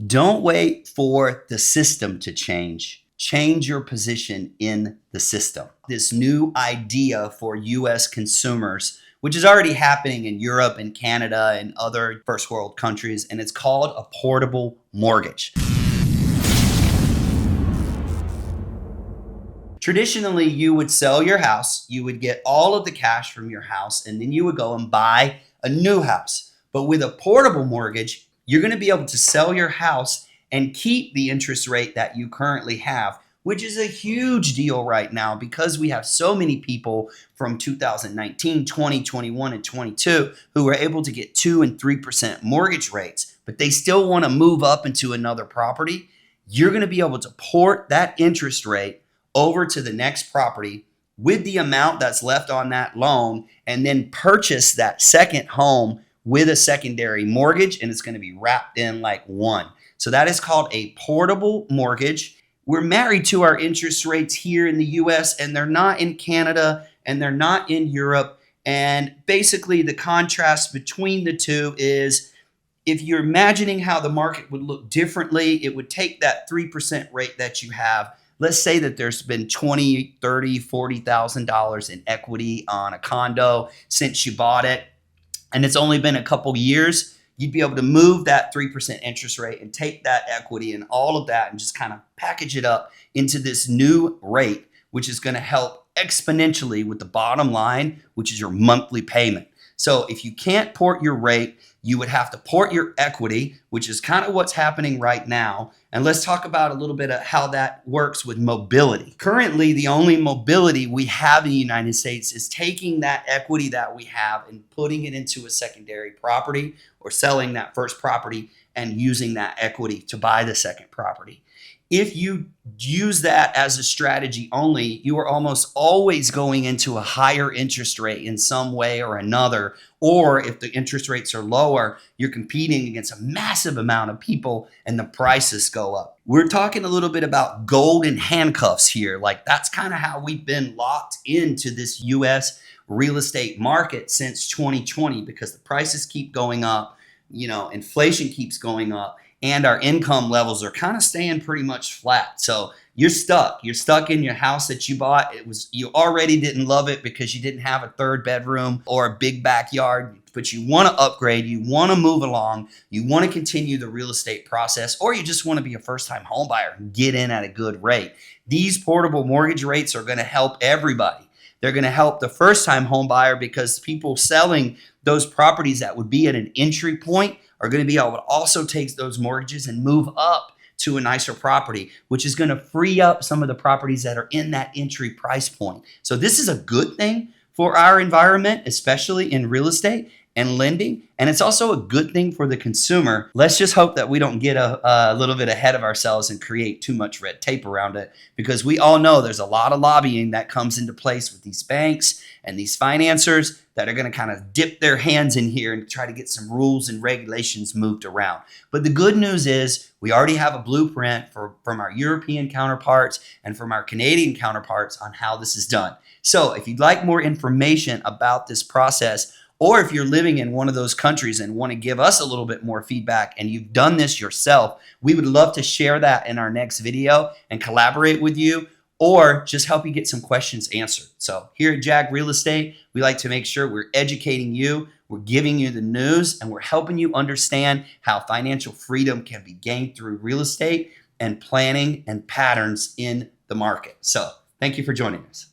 Don't wait for the system to change. Change your position in the system. This new idea for US consumers, which is already happening in Europe and Canada and other first world countries, and it's called a portable mortgage. Traditionally, you would sell your house, you would get all of the cash from your house, and then you would go and buy a new house. But with a portable mortgage, you're going to be able to sell your house and keep the interest rate that you currently have, which is a huge deal right now because we have so many people from 2019, 20, 21, and 22 who were able to get 2 and 3% mortgage rates, but they still want to move up into another property. You're going to be able to port that interest rate over to the next property with the amount that's left on that loan and then purchase that second home with a secondary mortgage, and it's going to be wrapped in like one. So that is called a portable mortgage. We're married to our interest rates here in the US, and they're not in Canada and they're not in Europe. And basically the contrast between the two is if you're imagining how the market would look differently, it would take that 3% rate that you have. Let's say that there's been $20,000, $30,000, $40,000 in equity on a condo since you bought it, and it's only been a couple years. You'd be able to move that 3% interest rate and take that equity and all of that and just kind of package it up into this new rate, which is going to help exponentially with the bottom line, which is your monthly payment. So if you can't port your rate, you would have to port your equity, which is kind of what's happening right now. And let's talk about a little bit of how that works with mobility. Currently, the only mobility we have in the United States is taking that equity that we have and putting it into a secondary property or selling that first property and using that equity to buy the second property. If you use that as a strategy only, you are almost always going into a higher interest rate in some way or another. Or if the interest rates are lower, you're competing against a massive amount of people and the prices go up. We're talking a little bit about golden handcuffs here. Like that's kind of how we've been locked into this US real estate market since 2020 because the prices keep going up, inflation keeps going up, and our income levels are kind of staying pretty much flat. So you're stuck. You're stuck in your house that you bought. You already didn't love it because you didn't have a third bedroom or a big backyard, but you want to upgrade. You want to move along. You want to continue the real estate process, or you just want to be a first-time home buyer and get in at a good rate. These portable mortgage rates are going to help everybody. They're going to help the first-time home buyer because people selling those properties that would be at an entry point are going to be able to also take those mortgages and move up to a nicer property, which is going to free up some of the properties that are in that entry price point. So this is a good thing for our environment, especially in real estate and lending. And it's also a good thing for the consumer. Let's just hope that we don't get a little bit ahead of ourselves and create too much red tape around it, because we all know there's a lot of lobbying that comes into place with these banks and these financiers that are going to kind of dip their hands in here and try to get some rules and regulations moved around. But the good news is we already have a blueprint from our European counterparts and from our Canadian counterparts on how this is done. So if you'd like more information about this process, or if you're living in one of those countries and want to give us a little bit more feedback and you've done this yourself, we would love to share that in our next video and collaborate with you, or just help you get some questions answered. So here at Jag Real Estate, we like to make sure we're educating you, we're giving you the news, and we're helping you understand how financial freedom can be gained through real estate and planning and patterns in the market. So thank you for joining us.